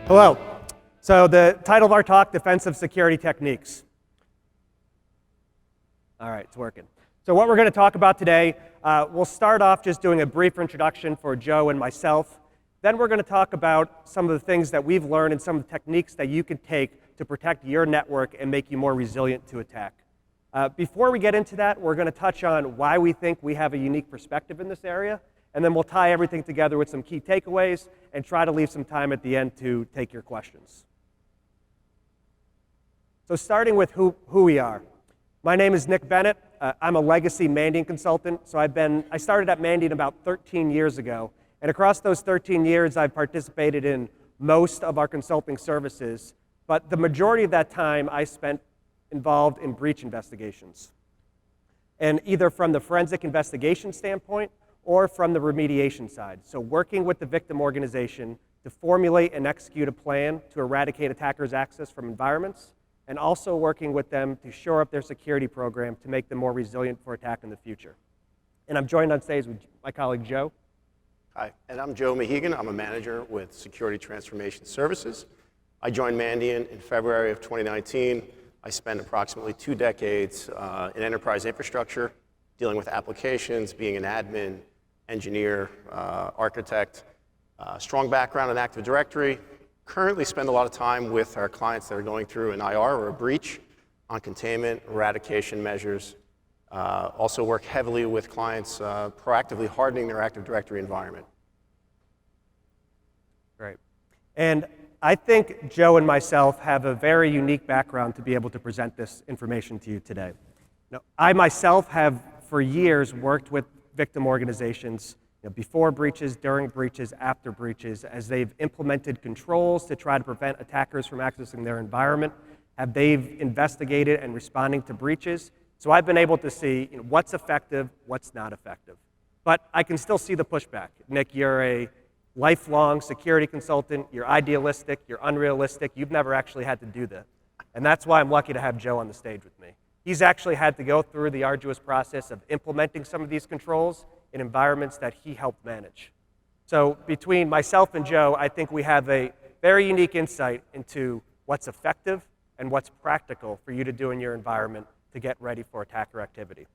Hello. So the title of our talk, Defensive Security Techniques. All right, it's working. So what we're going to talk about today, we'll start off just doing a brief introduction for Joe and myself. Then we're going to talk about some of the things that we've learned and some of the techniques that you can take to protect your network and make you more resilient to attack. Before we get into that, we're going to touch on why we think we have a unique perspective in this area, and then we'll tie everything together with some key takeaways and try to leave some time at the end to take your questions. So starting with who we are. My name is Nick Bennett. I'm a legacy Mandiant consultant. So I started at Mandiant about 13 years ago. And across those 13 years, I've participated in most of our consulting services. But the majority of that time I spent involved in breach investigations. And either from the forensic investigation standpoint or from the remediation side. So working with the victim organization to formulate and execute a plan to eradicate attackers' access from environments, and also working with them to shore up their security program to make them more resilient for attack in the future. And I'm joined on stage with my colleague Joe. Hi, and I'm Joe Mahegan. I'm a manager with Security Transformation Services. I joined Mandiant in February of 2019. I spent approximately 2 decades in enterprise infrastructure, dealing with applications, being an admin, engineer, architect, strong background in Active Directory. Currently spend a lot of time with our clients that are going through an IR or a breach on containment, eradication measures. Also work heavily with clients proactively hardening their Active Directory environment. Great. And I think Joe and myself have a very unique background to be able to present this information to you today. Now, I myself have for years worked with victim organizations before breaches, during breaches, after breaches, as they've implemented controls to try to prevent attackers from accessing their environment, they've investigated and responding to breaches. So I've been able to see what's effective, what's not effective. But I can still see the pushback. Nick, you're a lifelong security consultant, you're idealistic, you're unrealistic, you've never actually had to do this. And that's why I'm lucky to have Joe on the stage with me. He's actually had to go through the arduous process of implementing some of these controls in environments that he helped manage. So between myself and Joe, I think we have a very unique insight into what's effective and what's practical for you to do in your environment to get ready for attacker activity.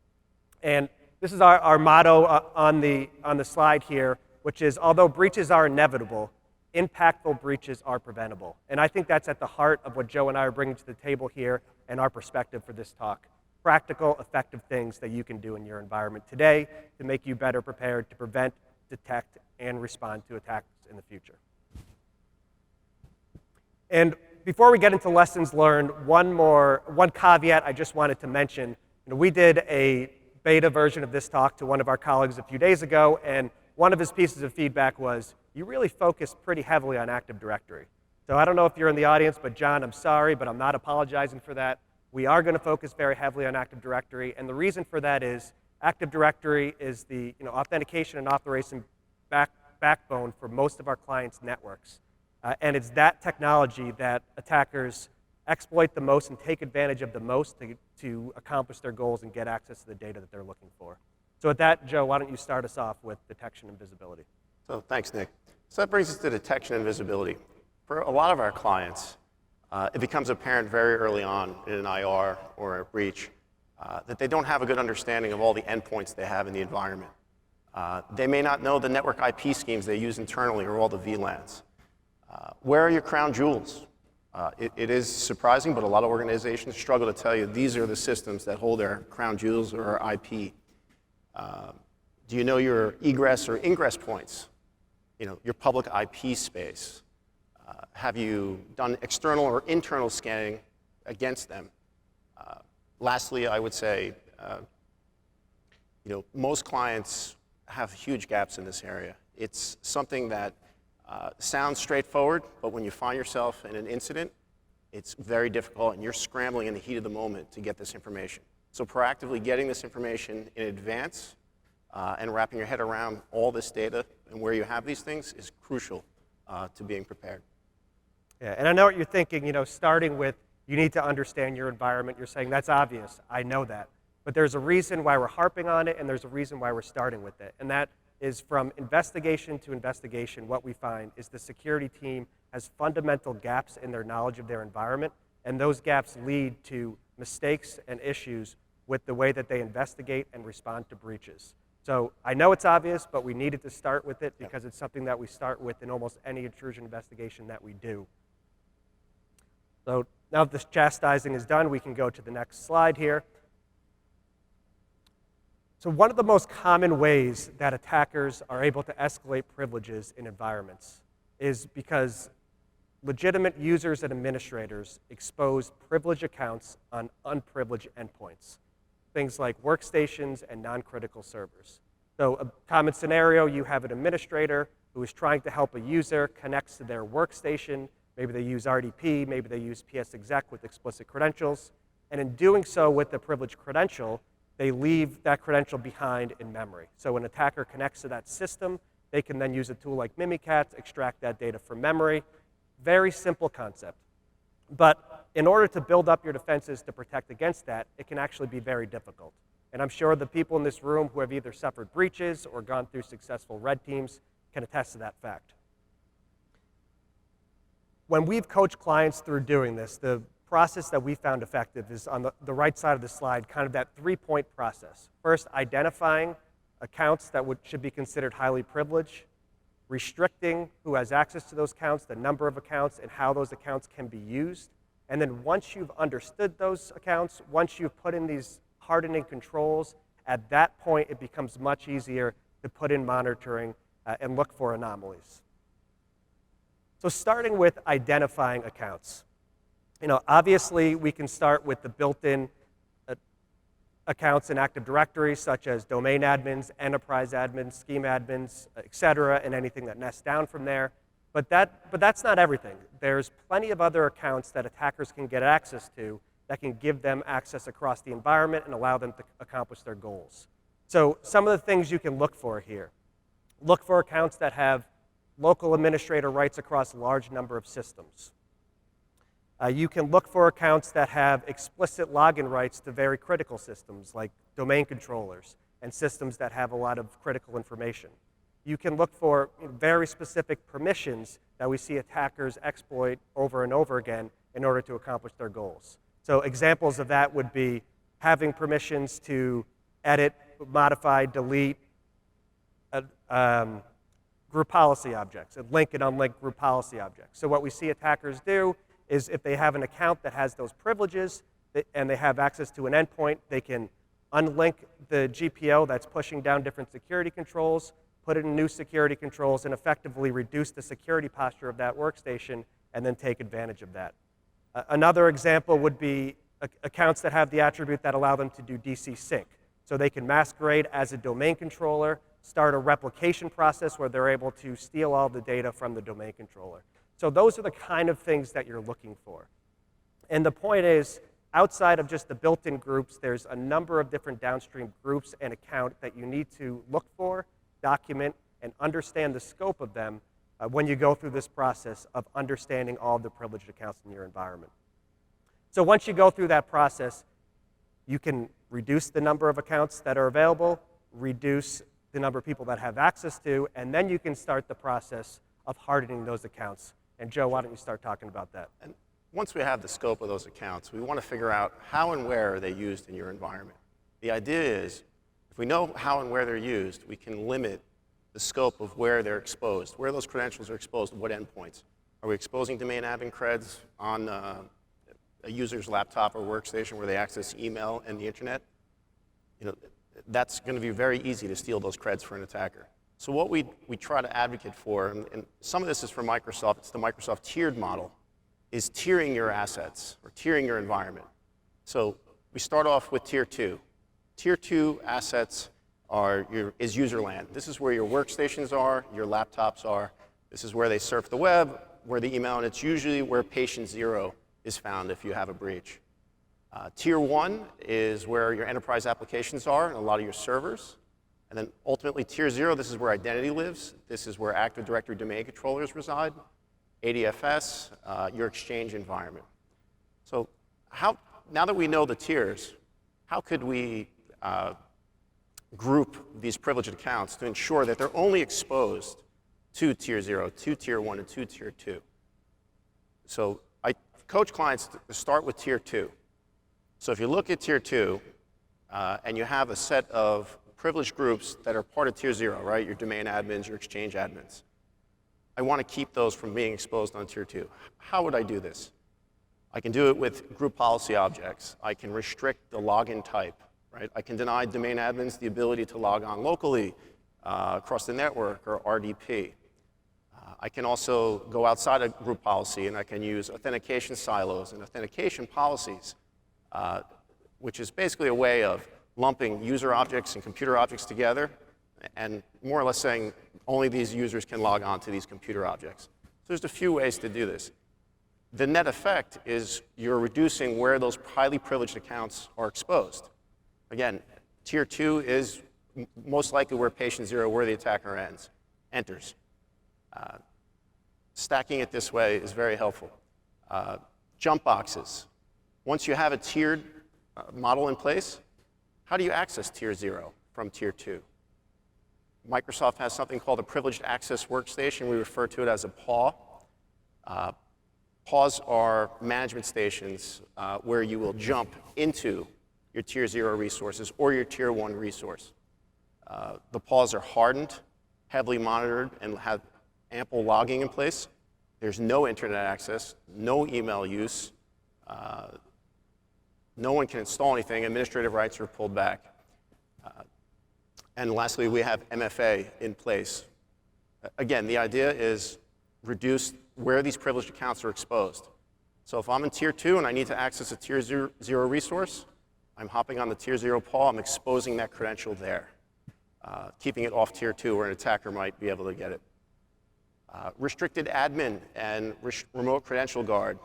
And this is our motto on the slide here, which is, although breaches are inevitable, impactful breaches are preventable. And I think that's at the heart of what Joe and I are bringing to the table here and our perspective for this talk. Practical, effective things that you can do in your environment today to make you better prepared to prevent, detect, and respond to attacks in the future. And before we get into lessons learned, one caveat I just wanted to mention. We did a beta version of this talk to one of our colleagues a few days ago, and one of his pieces of feedback was, you really focused pretty heavily on Active Directory. So I don't know if you're in the audience, but John, I'm sorry, but I'm not apologizing for that. We are going to focus very heavily on Active Directory, and the reason for that is Active Directory is the authentication and authorization backbone for most of our clients' networks. And it's that technology that attackers exploit the most and take advantage of the most to accomplish their goals and get access to the data that they're looking for. So with that, Joe, why don't you start us off with detection and visibility? So thanks, Nick. So that brings us to detection and visibility. For a lot of our clients, it becomes apparent very early on in an IR or a breach that they don't have a good understanding of all the endpoints they have in the environment. They may not know the network IP schemes they use internally or all the VLANs. Where are your crown jewels? It is surprising, but a lot of organizations struggle to tell you these are the systems that hold their crown jewels or IP. Do you know your egress or ingress points? Your public IP space. Have you done external or internal scanning against them? Lastly, I would say, most clients have huge gaps in this area. It's something that sounds straightforward, but when you find yourself in an incident, it's very difficult, and you're scrambling in the heat of the moment to get this information. So proactively getting this information in advance and wrapping your head around all this data and where you have these things is crucial to being prepared. Yeah, and I know what you're thinking, starting with you need to understand your environment. You're saying that's obvious. I know that. But there's a reason why we're harping on it, and there's a reason why we're starting with it. And that is from investigation to investigation, what we find is the security team has fundamental gaps in their knowledge of their environment, and those gaps lead to mistakes and issues with the way that they investigate and respond to breaches. So I know it's obvious, but we needed to start with it because it's something that we start with in almost any intrusion investigation that we do. So now that this chastising is done, we can go to the next slide here. So one of the most common ways that attackers are able to escalate privileges in environments is because legitimate users and administrators expose privileged accounts on unprivileged endpoints, things like workstations and non-critical servers. So a common scenario, you have an administrator who is trying to help a user connects to their workstation. Maybe they use RDP, maybe they use PSExec with explicit credentials. And in doing so with the privileged credential, they leave that credential behind in memory. So when an attacker connects to that system, they can then use a tool like Mimikatz, extract that data from memory. Very simple concept. But in order to build up your defenses to protect against that, it can actually be very difficult. And I'm sure the people in this room who have either suffered breaches or gone through successful red teams can attest to that fact. When we've coached clients through doing this, the process that we found effective is on the right side of the slide, kind of that three-point process. First, identifying accounts that should be considered highly privileged, restricting who has access to those accounts, the number of accounts, and how those accounts can be used. And then once you've understood those accounts, once you've put in these hardening controls, at that point it becomes much easier to put in monitoring and look for anomalies. So starting with identifying accounts. Obviously we can start with the built-in accounts in Active Directory, such as domain admins, enterprise admins, scheme admins, et cetera, and anything that nests down from there. But that's not everything. There's plenty of other accounts that attackers can get access to that can give them access across the environment and allow them to accomplish their goals. So some of the things you can look for here. Look for accounts that have local administrator rights across a large number of systems. You can look for accounts that have explicit login rights to very critical systems like domain controllers and systems that have a lot of critical information. You can look for very specific permissions that we see attackers exploit over and over again in order to accomplish their goals. So examples of that would be having permissions to edit, modify, delete group policy objects, and link and unlink group policy objects. So what we see attackers do is if they have an account that has those privileges and they have access to an endpoint, they can unlink the GPO that's pushing down different security controls, put in new security controls, and effectively reduce the security posture of that workstation and then take advantage of that. Another example would be accounts that have the attribute that allow them to do DC sync. So they can masquerade as a domain controller, start a replication process where they're able to steal all the data from the domain controller. So those are the kind of things that you're looking for. And the point is, outside of just the built-in groups, there's a number of different downstream groups and accounts that you need to look for, document, and understand the scope of them when you go through this process of understanding all of the privileged accounts in your environment. So once you go through that process, you can reduce the number of accounts that are available, reduce the number of people that have access to, and then you can start the process of hardening those accounts. And Joe, why don't you start talking about that? And once we have the scope of those accounts, we want to figure out how and where are they used in your environment. The idea is, if we know how and where they're used, we can limit the scope of where they're exposed, where those credentials are exposed, what endpoints. Are we exposing domain admin creds on a user's laptop or workstation where they access email and the internet? That's going to be very easy to steal those creds for an attacker. So what we try to advocate for, and some of this is from Microsoft, it's the Microsoft tiered model, is tiering your assets or tiering your environment. So we start off with tier 2. Tier 2 assets is user land. This is where your workstations are, your laptops are. This is where they surf the web, where the email, and it's usually where patient 0 is found if you have a breach. Tier 1 is where your enterprise applications are and a lot of your servers. And then ultimately tier 0, this is where identity lives. This is where Active Directory domain controllers reside. ADFS, your Exchange environment. So now that we know the tiers, how could we group these privileged accounts to ensure that they're only exposed to tier 0, to tier 1, and to tier 2? So I coach clients to start with tier 2. So if you look at tier 2, and you have a set of privileged groups that are part of tier 0, right? Your domain admins, your exchange admins. I want to keep those from being exposed on tier 2. How would I do this? I can do it with group policy objects. I can restrict the login type, right? I can deny domain admins the ability to log on locally across the network or RDP. I can also go outside of group policy and I can use authentication silos and authentication policies, which is basically a way of lumping user objects and computer objects together and more or less saying only these users can log on to these computer objects. So there's a few ways to do this. The net effect is you're reducing where those highly privileged accounts are exposed. Again, tier 2 is most likely where patient 0, where the attacker enters. Stacking it this way is very helpful. Jump boxes. Once you have a tiered model in place, how do you access tier 0 from tier 2? Microsoft has something called a Privileged Access Workstation. We refer to it as a PAW. PAWs are management stations where you will jump into your tier 0 resources or your tier 1 resource. The PAWs are hardened, heavily monitored, and have ample logging in place. There's no internet access, no email use. No one can install anything. Administrative rights are pulled back. And lastly, we have MFA in place. Again, the idea is reduce where these privileged accounts are exposed. So if I'm in tier 2 and I need to access a tier 0 resource, I'm hopping on the tier 0 PAW, I'm exposing that credential there, keeping it off tier 2 where an attacker might be able to get it. Restricted admin and remote credential guard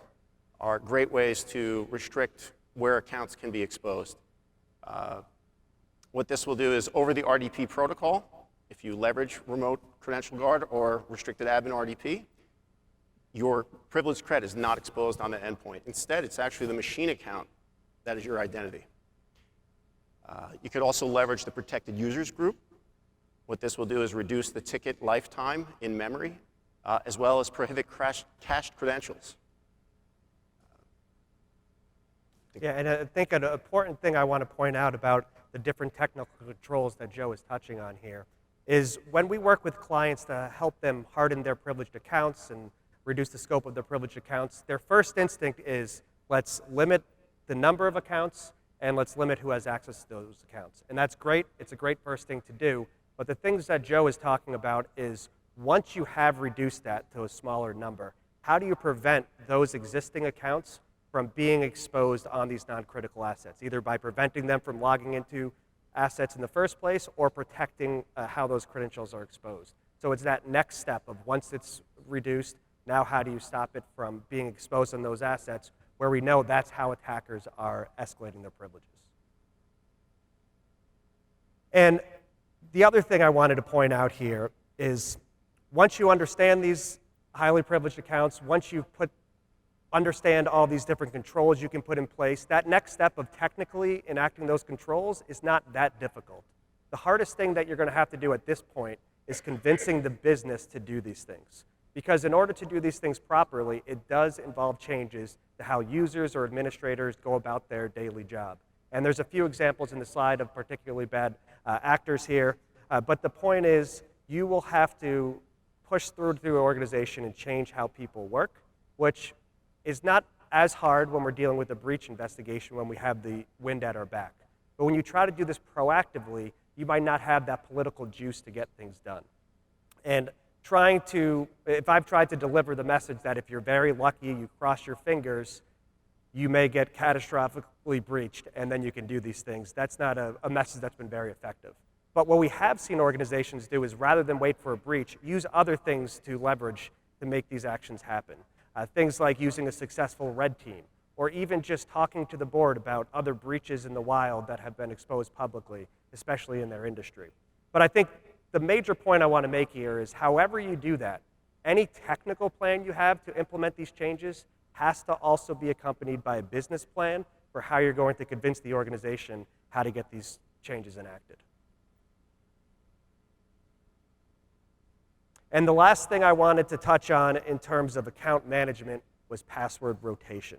are great ways to restrict where accounts can be exposed. What this will do is over the RDP protocol, if you leverage remote credential guard or restricted admin RDP, your privileged cred is not exposed on the endpoint. Instead, it's actually the machine account that is your identity. You could also leverage the protected users group. What this will do is reduce the ticket lifetime in memory, as well as prohibit cached credentials. Yeah, and I think an important thing I want to point out about the different technical controls that Joe is touching on here is when we work with clients to help them harden their privileged accounts and reduce the scope of their privileged accounts, their first instinct is let's limit the number of accounts and let's limit who has access to those accounts. And that's great. It's a great first thing to do. But the things that Joe is talking about is once you have reduced that to a smaller number, how do you prevent those existing accounts from being exposed on these non-critical assets, either by preventing them from logging into assets in the first place or protecting how those credentials are exposed. So it's that next step of once it's reduced, now how do you stop it from being exposed on those assets where we know that's how attackers are escalating their privileges. And the other thing I wanted to point out here is once you understand these highly privileged accounts, once you understand all these different controls you can put in place, that next step of technically enacting those controls is not that difficult. The hardest thing that you're going to have to do at this point is convincing the business to do these things. Because in order to do these things properly, it does involve changes to how users or administrators go about their daily job. And there's a few examples in the slide of particularly bad actors here. But the point is, you will have to push through the organization and change how people work, which is not as hard when we're dealing with a breach investigation when we have the wind at our back. But when you try to do this proactively, you might not have that political juice to get things done. And if I've tried to deliver the message that if you're very lucky, you cross your fingers, you may get catastrophically breached, and then you can do these things. That's not a message that's been very effective. But what we have seen organizations do is rather than wait for a breach, use other things to leverage to make these actions happen. Things like using a successful red team, or even just talking to the board about other breaches in the wild that have been exposed publicly, especially in their industry. But I think the major point I want to make here is however you do that, any technical plan you have to implement these changes has to also be accompanied by a business plan for how you're going to convince the organization how to get these changes enacted. And the last thing I wanted to touch on in terms of account management was password rotation.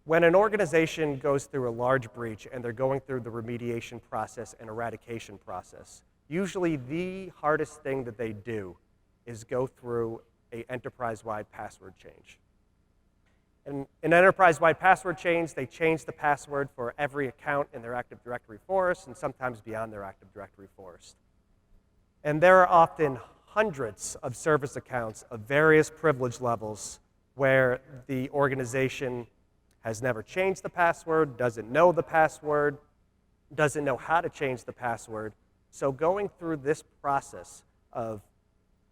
When an organization goes through a large breach and they're going through the remediation process and eradication process, usually the hardest thing that they do is go through an enterprise-wide password change. In an enterprise-wide password change, they change the password for every account in their Active Directory forest and sometimes beyond their Active Directory forest. And there are often hundreds of service accounts of various privilege levels where the organization has never changed the password, doesn't know the password, doesn't know how to change the password. So going through this process of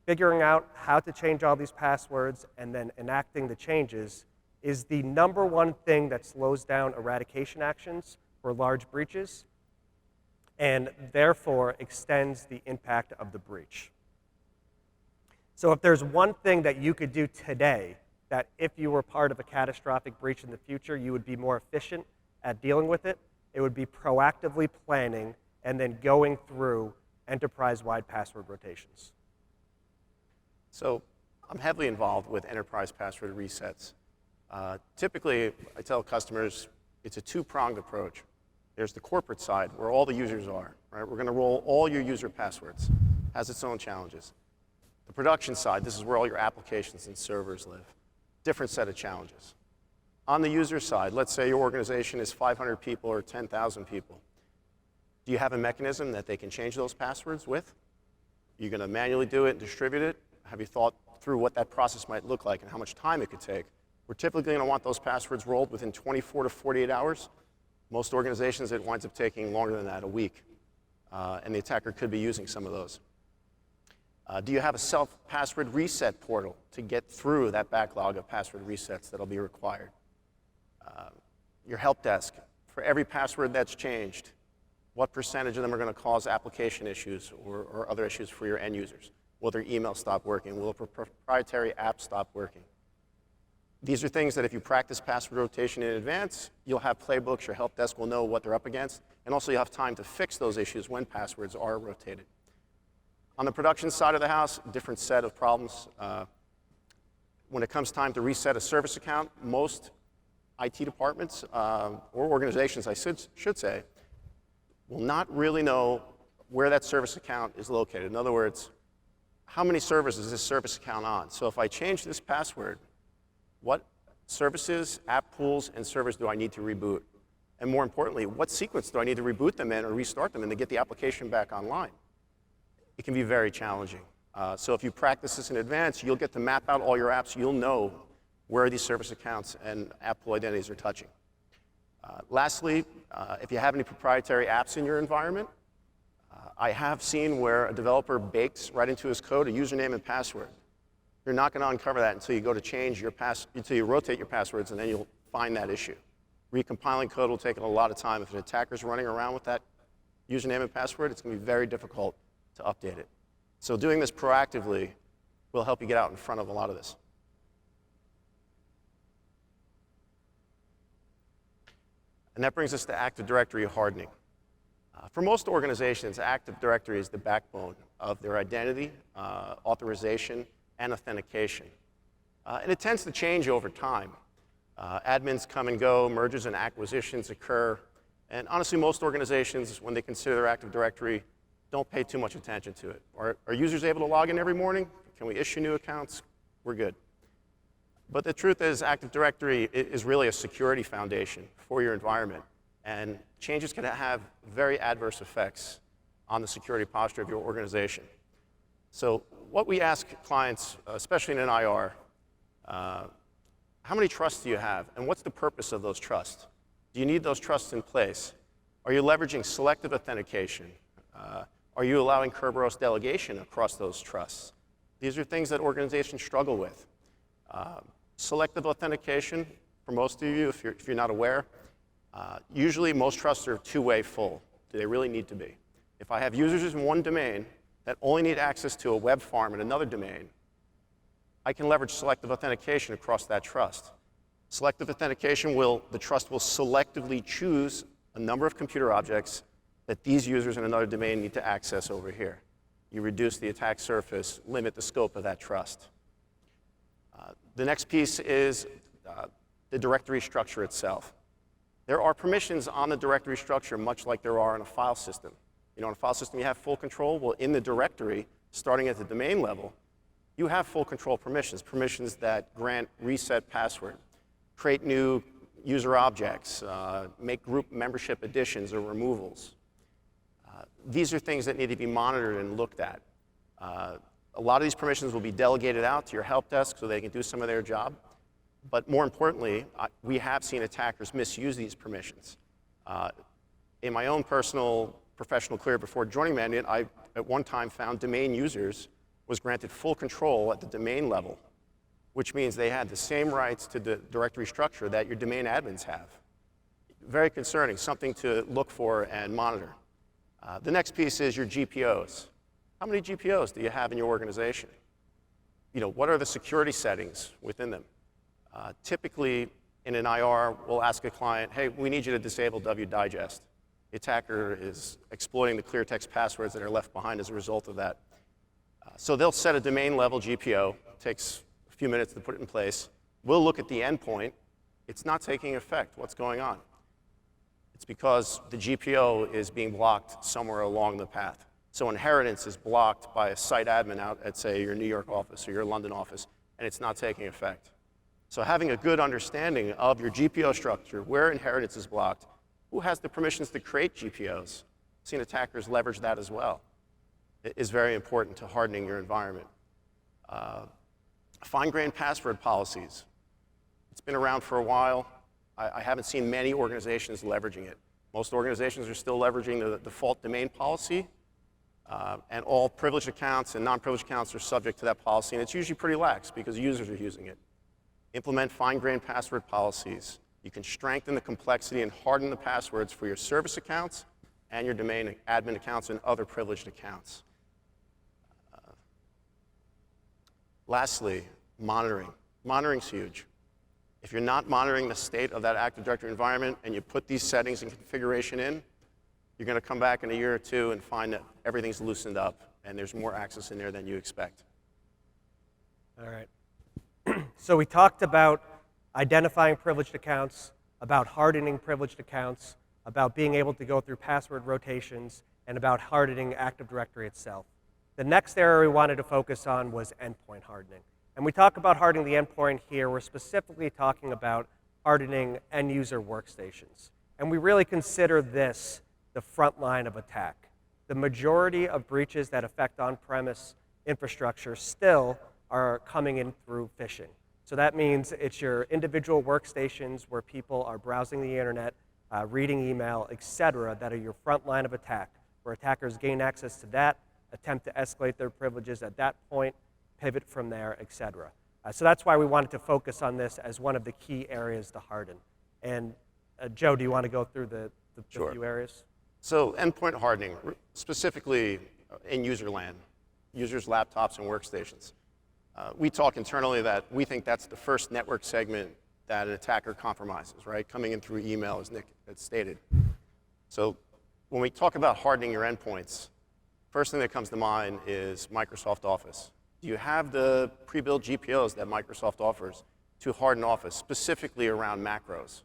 figuring out how to change all these passwords and then enacting the changes is the number one thing that slows down eradication actions for large breaches and therefore extends the impact of the breach. So if there's one thing that you could do today that if you were part of a catastrophic breach in the future, you would be more efficient at dealing with it, it would be proactively planning and then going through enterprise-wide password rotations. So I'm heavily involved with enterprise password resets. Typically, I tell customers it's a two-pronged approach. There's the corporate side, where all the users are, right? We're going to roll all your user passwords. Has its own challenges. The production side, this is where all your applications and servers live. Different set of challenges. On the user side, let's say your organization is 500 people or 10,000 people. Do you have a mechanism that they can change those passwords with? You're going to manually do it and distribute it? Have you thought through what that process might look like and how much time it could take? We're typically going to want those passwords rolled within 24 to 48 hours. Most organizations, it winds up taking longer than that, a week. And the attacker could be using some of those. Do you have a self-password reset portal to get through that backlog of password resets that'll be required? Your help desk, for every password that's changed, what percentage of them are going to cause application issues or other issues for your end users? Will their email stop working? Will a proprietary app stop working? These are things that if you practice password rotation in advance, you'll have playbooks, your help desk will know what they're up against, and also you'll have time to fix those issues when passwords are rotated. On the production side of the house, a different set of problems. When it comes time to reset a service account, most IT departments or organizations, I should say, will not really know where that service account is located. In other words, how many servers is this service account on? So if I change this password, what services, app pools, and servers do I need to reboot? And more importantly, what sequence do I need to reboot them in or restart them in to get the application back online? It can be very challenging. So if you practice this in advance, you'll get to map out all your apps. You'll know where these service accounts and app pool identities are touching. Lastly, if you have any proprietary apps in your environment, I have seen where a developer bakes right into his code a username and password. You're not going to uncover that until you go to change your until you rotate your passwords, and then you'll find that issue. Recompiling code will take a lot of time. If an attacker's running around with that username and password, it's going to be very difficult to update it. So doing this proactively will help you get out in front of a lot of this. And that brings us to Active Directory hardening. For most organizations, Active Directory is the backbone of their identity, authorization, and authentication. And it tends to change over time. Admins come and go, mergers and acquisitions occur, and honestly, most organizations, when they consider their Active Directory, don't pay too much attention to it. Are users able to log in every morning? Can we issue new accounts? We're good. But the truth is, Active Directory is really a security foundation for your environment, and changes can have very adverse effects on the security posture of your organization. So what we ask clients, especially in an IR, how many trusts do you have, and what's the purpose of those trusts? Do you need those trusts in place? Are you leveraging selective authentication? Are you allowing Kerberos delegation across those trusts? These are things that organizations struggle with. Selective authentication, for most of you, if you're not aware, usually most trusts are two-way full. Do they really need to be? If I have users in one domain that only need access to a web farm in another domain, I can leverage selective authentication across that trust. Selective authentication the trust will selectively choose a number of computer objects that these users in another domain need to access over here. You reduce the attack surface, limit the scope of that trust. The next piece is the directory structure itself. There are permissions on the directory structure, much like there are in a file system. You know, in a file system, you have full control. Well, in the directory, starting at the domain level, you have full control permissions that grant reset password, create new user objects, make group membership additions or removals. These are things that need to be monitored and looked at. A lot of these permissions will be delegated out to your help desk so they can do some of their job. But more importantly, we have seen attackers misuse these permissions. In my own personal professional career before joining Mandiant, I at one time found domain users was granted full control at the domain level, which means they had the same rights to the directory structure that your domain admins have. Very concerning, something to look for and monitor. The next piece is your GPOs. How many GPOs do you have in your organization? You know, what are the security settings within them? Typically, in an IR, we'll ask a client, hey, we need you to disable wdigest. The attacker is exploiting the clear text passwords that are left behind as a result of that. So they'll set a domain level GPO. It takes a few minutes to put it in place. We'll look at the endpoint. It's not taking effect. What's going on? It's because the GPO is being blocked somewhere along the path. So inheritance is blocked by a site admin out at, say, your New York office or your London office, and it's not taking effect. So having a good understanding of your GPO structure, where inheritance is blocked, who has the permissions to create GPOs, seen attackers leverage that as well, it is very important to hardening your environment. Fine-grained password policies. It's been around for a while. I haven't seen many organizations leveraging it. Most organizations are still leveraging the default domain policy, and all privileged accounts and non-privileged accounts are subject to that policy, and it's usually pretty lax because users are using it. Implement fine-grained password policies. You can strengthen the complexity and harden the passwords for your service accounts and your domain admin accounts and other privileged accounts. Lastly, monitoring. Monitoring's huge. If you're not monitoring the state of that Active Directory environment and you put these settings and configuration in, you're going to come back in a year or two and find that everything's loosened up and there's more access in there than you expect. All right. So we talked about identifying privileged accounts, about hardening privileged accounts, about being able to go through password rotations, and about hardening Active Directory itself. The next area we wanted to focus on was endpoint hardening. And we talk about hardening the endpoint here, we're specifically talking about hardening end-user workstations. And we really consider this the front line of attack. The majority of breaches that affect on-premise infrastructure still are coming in through phishing. So that means it's your individual workstations where people are browsing the internet, reading email, et cetera, that are your front line of attack, where attackers gain access to that, attempt to escalate their privileges at that point, pivot from there, et cetera. So that's why we wanted to focus on this as one of the key areas to harden. And Joe, do you want to go through the Sure. few areas? So endpoint hardening, specifically in user land, users' laptops and workstations. We talk internally that we think that's the first network segment that an attacker compromises, right? Coming in through email, as Nick had stated. So when we talk about hardening your endpoints, first thing that comes to mind is Microsoft Office. Do you have the pre-built GPOs that Microsoft offers to harden Office, specifically around macros?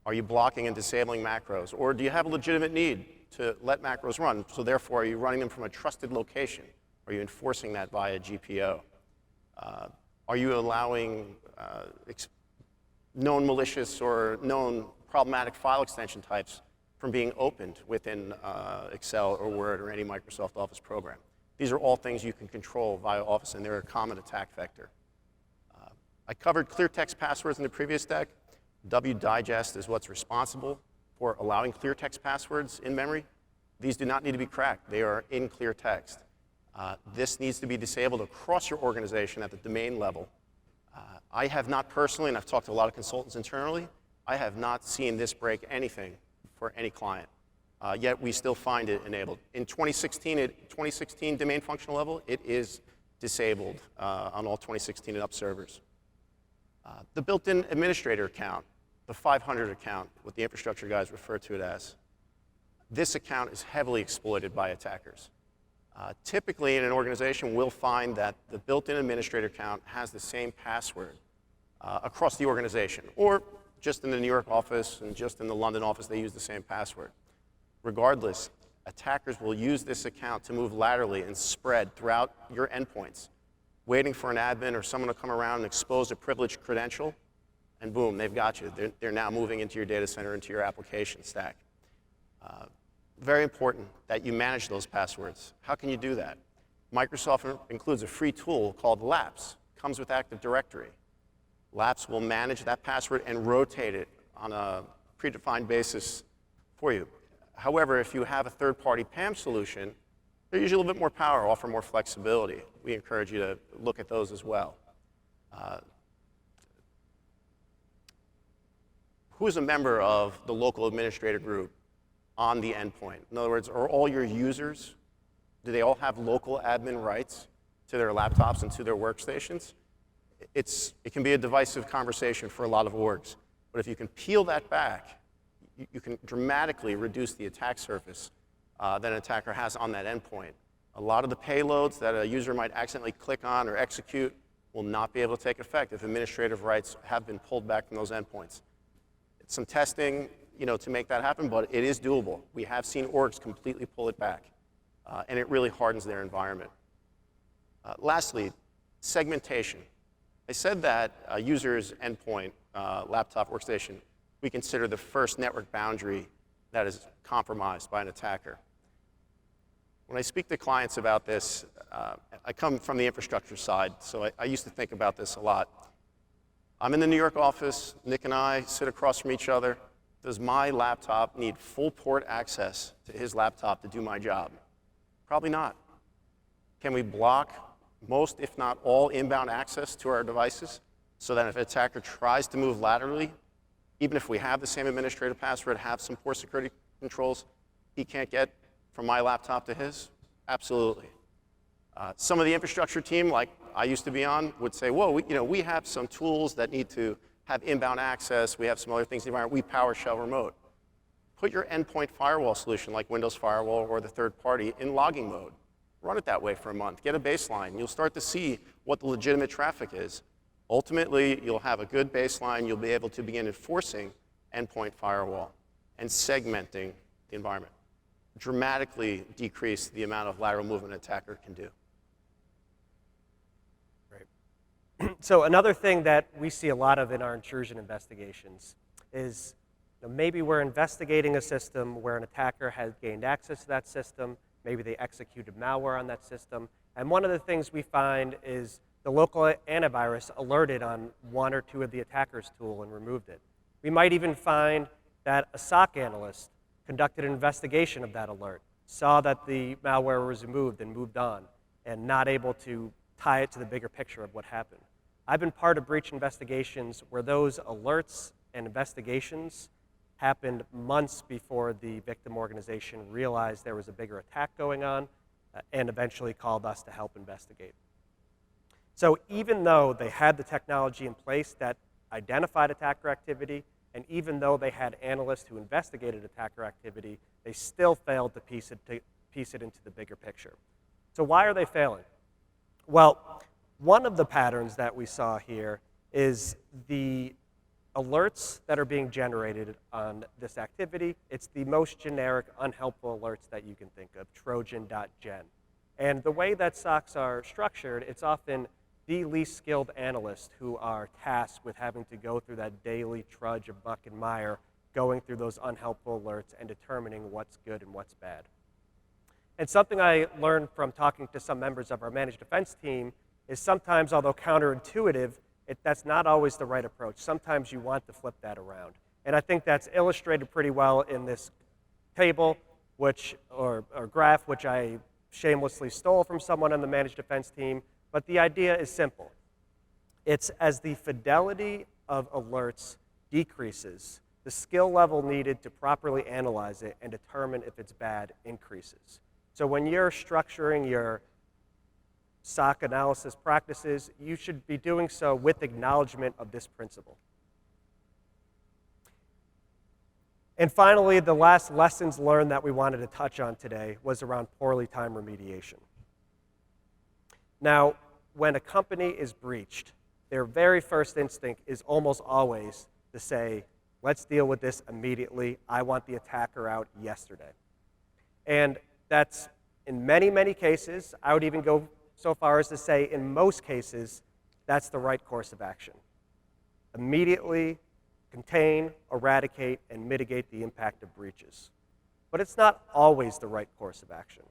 Are you blocking and disabling macros? Or do you have a legitimate need to let macros run? So therefore, are you running them from a trusted location? Are you enforcing that via GPO? Are you allowing known malicious or known problematic file extension types from being opened within Excel or Word or any Microsoft Office program? These are all things you can control via Office, and they're a common attack vector. I covered clear text passwords in the previous deck. wdigest is what's responsible for allowing clear text passwords in memory. These do not need to be cracked. They are in clear text. This needs to be disabled across your organization at the domain level. I have not personally, and I've talked to a lot of consultants internally, I have not seen this break anything for any client. Yet we still find it enabled. In 2016 domain functional level, it is disabled on all 2016 and up servers. The built-in administrator account, the 500 account, what the infrastructure guys refer to it as, this account is heavily exploited by attackers. Typically, in an organization, we'll find that the built-in administrator account has the same password across the organization, or just in the New York office and just in the London office, they use the same password. Regardless, attackers will use this account to move laterally and spread throughout your endpoints, waiting for an admin or someone to come around and expose a privileged credential, and boom, they've got you. They're now moving into your data center, into your application stack. Very important that you manage those passwords. How can you do that? Microsoft includes a free tool called Laps. Comes with Active Directory. Laps will manage that password and rotate it on a predefined basis for you. However, if you have a third-party PAM solution, they're usually a little bit more power, offer more flexibility. We encourage you to look at those as well. Who is a member of the local administrator group on the endpoint? In other words, are all your users, do they all have local admin rights to their laptops and to their workstations? It can be a divisive conversation for a lot of orgs, but if you can peel that back, you can dramatically reduce the attack surface that an attacker has on that endpoint. A lot of the payloads that a user might accidentally click on or execute will not be able to take effect if administrative rights have been pulled back from those endpoints. It's some testing, to make that happen, but it is doable. We have seen orgs completely pull it back, and it really hardens their environment. Lastly, segmentation. I said that a user's endpoint, laptop, workstation, we consider the first network boundary that is compromised by an attacker. When I speak to clients about this, I come from the infrastructure side, so I used to think about this a lot. I'm in the New York office, Nick and I sit across from each other. Does my laptop need full port access to his laptop to do my job? Probably not. Can we block most, if not all, inbound access to our devices so that if an attacker tries to move laterally, even if we have the same administrative password, have some poor security controls, he can't get from my laptop to his? Absolutely. Some of the infrastructure team, like I used to be on, would say, whoa, we have some tools that need to have inbound access. We have some other things in the environment. We PowerShell remote. Put your endpoint firewall solution, like Windows Firewall or the third party, in logging mode. Run it that way for a month. Get a baseline. You'll start to see what the legitimate traffic is. Ultimately, you'll have a good baseline. You'll be able to begin enforcing endpoint firewall and segmenting the environment. Dramatically decrease the amount of lateral movement an attacker can do. So another thing that we see a lot of in our intrusion investigations is maybe we're investigating a system where an attacker has gained access to that system, maybe they executed malware on that system, and one of the things we find is the local antivirus alerted on one or two of the attacker's tool and removed it. We might even find that a SOC analyst conducted an investigation of that alert, saw that the malware was removed and moved on, and not able to tie it to the bigger picture of what happened. I've been part of breach investigations where those alerts and investigations happened months before the victim organization realized there was a bigger attack going on and eventually called us to help investigate. So even though they had the technology in place that identified attacker activity, and even though they had analysts who investigated attacker activity, they still failed to piece it into the bigger picture. So why are they failing? Well, one of the patterns that we saw here is the alerts that are being generated on this activity. It's the most generic, unhelpful alerts that you can think of, trojan.gen. And the way that SOCs are structured, it's often the least skilled analysts who are tasked with having to go through that daily trudge of muck and mire, going through those unhelpful alerts and determining what's good and what's bad. And something I learned from talking to some members of our managed defense team is sometimes, although counterintuitive, that's not always the right approach. Sometimes you want to flip that around. And I think that's illustrated pretty well in this table, or graph, which I shamelessly stole from someone on the managed defense team. But the idea is simple. It's as the fidelity of alerts decreases, the skill level needed to properly analyze it and determine if it's bad increases. So when you're structuring your SOC analysis practices, you should be doing so with acknowledgement of this principle. And finally, the last lessons learned that we wanted to touch on today was around poorly timed remediation. Now, when a company is breached, their very first instinct is almost always to say, let's deal with this immediately. I want the attacker out yesterday. And that's, in many, many cases, I would even go so far as to say, in most cases, that's the right course of action. Immediately contain, eradicate, and mitigate the impact of breaches. But it's not always the right course of action.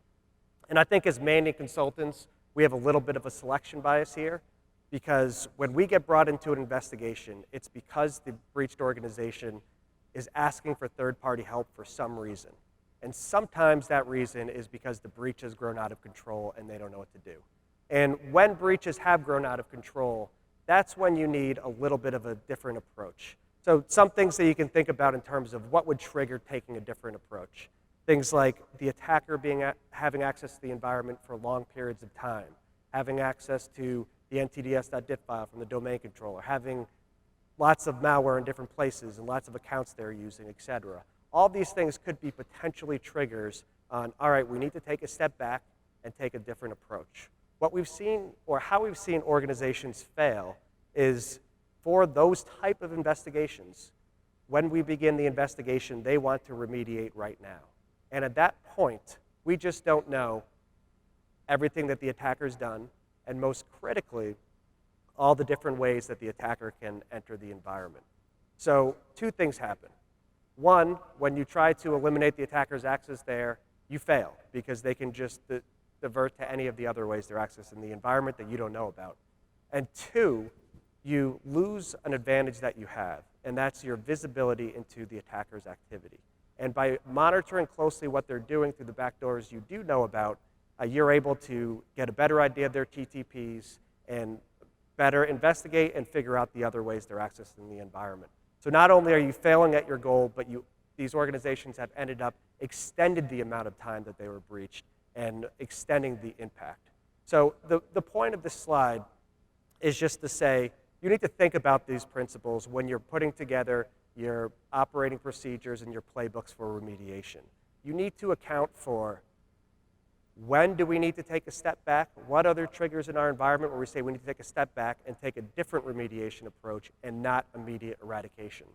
And I think as management consultants, we have a little bit of a selection bias here, because when we get brought into an investigation, it's because the breached organization is asking for third-party help for some reason. And sometimes that reason is because the breach has grown out of control and they don't know what to do. And when breaches have grown out of control, that's when you need a little bit of a different approach. So some things that you can think about in terms of what would trigger taking a different approach. Things like the attacker having access to the environment for long periods of time, having access to the ntds.dit file from the domain controller, having lots of malware in different places and lots of accounts they're using, et cetera. All these things could be potentially triggers on, all right, we need to take a step back and take a different approach. What we've seen, or how we've seen organizations fail, is for those type of investigations, when we begin the investigation, they want to remediate right now. And at that point, we just don't know everything that the attacker's done, and most critically, all the different ways that the attacker can enter the environment. So two things happen. One, when you try to eliminate the attacker's access there, you fail, because they can just divert to any of the other ways they're accessing the environment that you don't know about. And two, you lose an advantage that you have, and that's your visibility into the attacker's activity. And by monitoring closely what they're doing through the back doors you do know about, you're able to get a better idea of their TTPs and better investigate and figure out the other ways they're accessing the environment. So not only are you failing at your goal, but these organizations have ended up extended the amount of time that they were breached and extending the impact. So the point of this slide is just to say, you need to think about these principles when you're putting together your operating procedures and your playbooks for remediation. You need to account for when do we need to take a step back, what other triggers in our environment where we say we need to take a step back and take a different remediation approach and not immediate eradication.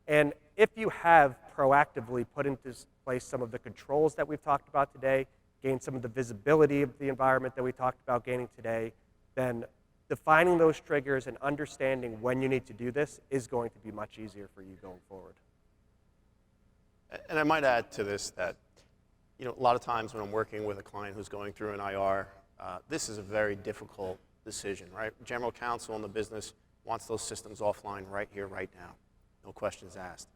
And if you have proactively put into place some of the controls that we've talked about today, gained some of the visibility of the environment that we talked about gaining today, then defining those triggers and understanding when you need to do this is going to be much easier for you going forward. And I might add to this that, a lot of times when I'm working with a client who's going through an IR, this is a very difficult decision, right? General counsel in the business wants those systems offline right here, right now. No questions asked.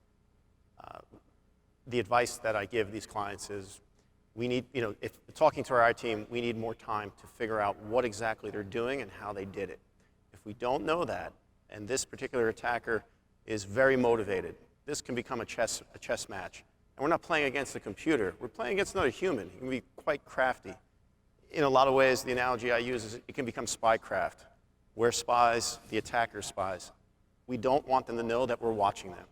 The advice that I give these clients is we need, if talking to our IT team, we need more time to figure out what exactly they're doing and how they did it. If we don't know that, and this particular attacker is very motivated, this can become a chess match. And we're not playing against the computer. We're playing against another human. He can be quite crafty. In a lot of ways, the analogy I use is it can become spycraft. We're spies, the attacker spies. We don't want them to know that we're watching them.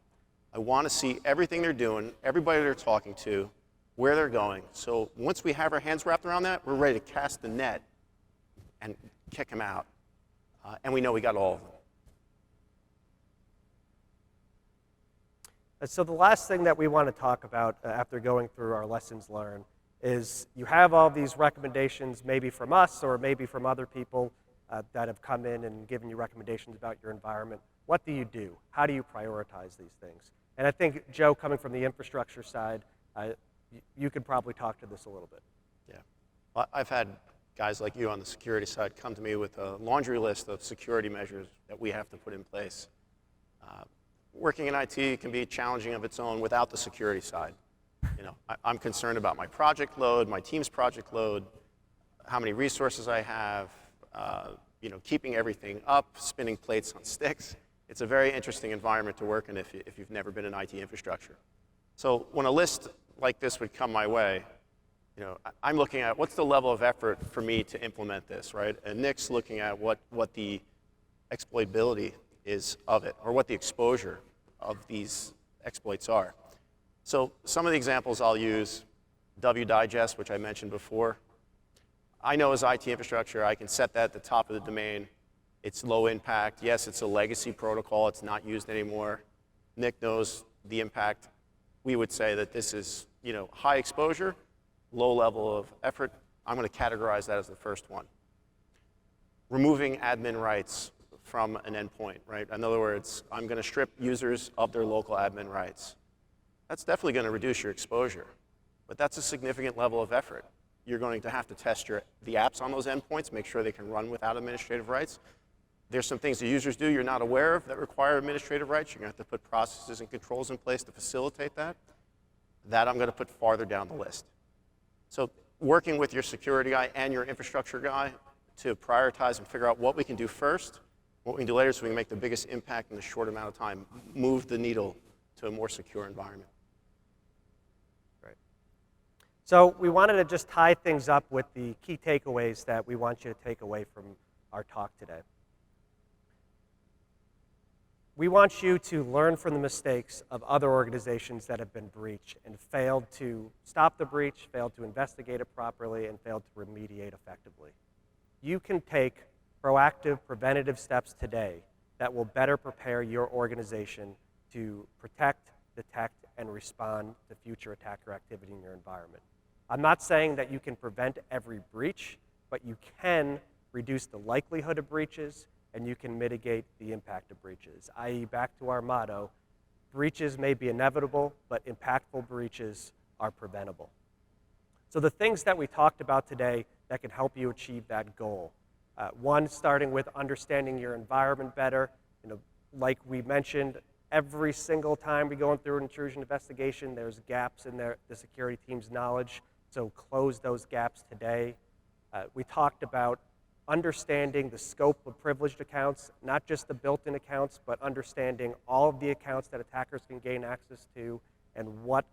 I want to see everything they're doing, everybody they're talking to, where they're going. So once we have our hands wrapped around that, we're ready to cast the net and kick them out. And we know we got all of them. So the last thing that we want to talk about after going through our lessons learned is you have all these recommendations, maybe from us or maybe from other people that have come in and given you recommendations about your environment. What do you do? How do you prioritize these things? And I think, Joe, coming from the infrastructure side, you could probably talk to this a little bit. Yeah. Well, I've had guys like you on the security side come to me with a laundry list of security measures that we have to put in place. Working in IT can be challenging of its own without the security side. I'm concerned about my project load, my team's project load, how many resources I have, keeping everything up, spinning plates on sticks. It's a very interesting environment to work in if you've never been in IT infrastructure. So when a list like this would come my way, I'm looking at what's the level of effort for me to implement this, right? And Nick's looking at what the exploitability is of it, or what the exposure of these exploits are. So some of the examples I'll use, wdigest, which I mentioned before. I know as IT infrastructure, I can set that at the top of the domain. It's low impact. Yes, it's a legacy protocol. It's not used anymore. Nick knows the impact. We would say that this is, high exposure, low level of effort. I'm going to categorize that as the first one. Removing admin rights from an endpoint, right? In other words, I'm going to strip users of their local admin rights. That's definitely going to reduce your exposure, but that's a significant level of effort. You're going to have to test the apps on those endpoints, make sure they can run without administrative rights. There's some things the users do you're not aware of that require administrative rights. You're going to have to put processes and controls in place to facilitate that. That I'm going to put farther down the list. So working with your security guy and your infrastructure guy to prioritize and figure out what we can do first, what we can do later so we can make the biggest impact in a short amount of time, move the needle to a more secure environment. Great. So we wanted to just tie things up with the key takeaways that we want you to take away from our talk today. We want you to learn from the mistakes of other organizations that have been breached and failed to stop the breach, failed to investigate it properly, and failed to remediate effectively. You can take proactive, preventative steps today that will better prepare your organization to protect, detect, and respond to future attacker activity in your environment. I'm not saying that you can prevent every breach, but you can reduce the likelihood of breaches, and you can mitigate the impact of breaches, i.e., back to our motto, breaches may be inevitable, but impactful breaches are preventable. So the things that we talked about today that can help you achieve that goal. One, starting with understanding your environment better. Like we mentioned, every single time we go through an intrusion investigation, there's gaps in the security team's knowledge, so close those gaps today. We talked about understanding the scope of privileged accounts, not just the built-in accounts, but understanding all of the accounts that attackers can gain access to and what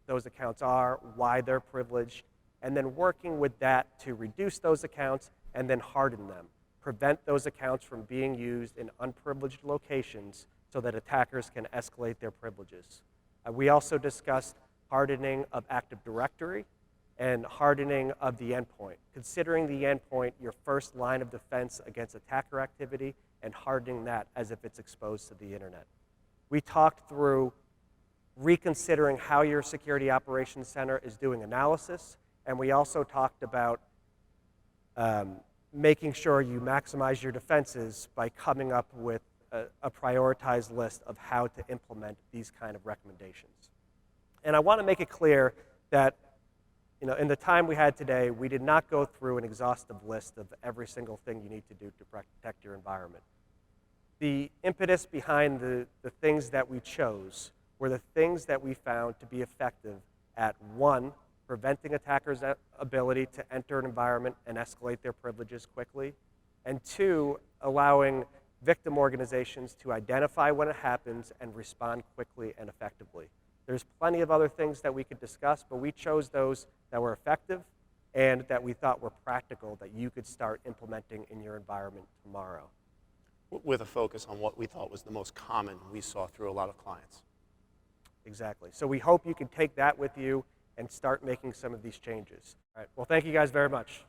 those accounts are, why they're privileged, and then working with that to reduce those accounts and then harden them. Prevent those accounts from being used in unprivileged locations so that attackers can escalate their privileges. We also discussed hardening of Active Directory and hardening of the endpoint, considering the endpoint your first line of defense against attacker activity and hardening that as if it's exposed to the internet. We talked through reconsidering how your security operations center is doing analysis, and we also talked about making sure you maximize your defenses by coming up with a prioritized list of how to implement these kind of recommendations. And I want to make it clear that in the time we had today, we did not go through an exhaustive list of every single thing you need to do to protect your environment. The impetus behind the things that we chose were the things that we found to be effective at, one, preventing attackers' ability to enter an environment and escalate their privileges quickly, and two, allowing victim organizations to identify when it happens and respond quickly and effectively. There's plenty of other things that we could discuss, but we chose those that were effective and that we thought were practical that you could start implementing in your environment tomorrow. With a focus on what we thought was the most common we saw through a lot of clients. Exactly. So we hope you can take that with you and start making some of these changes. All right. Well, thank you guys very much.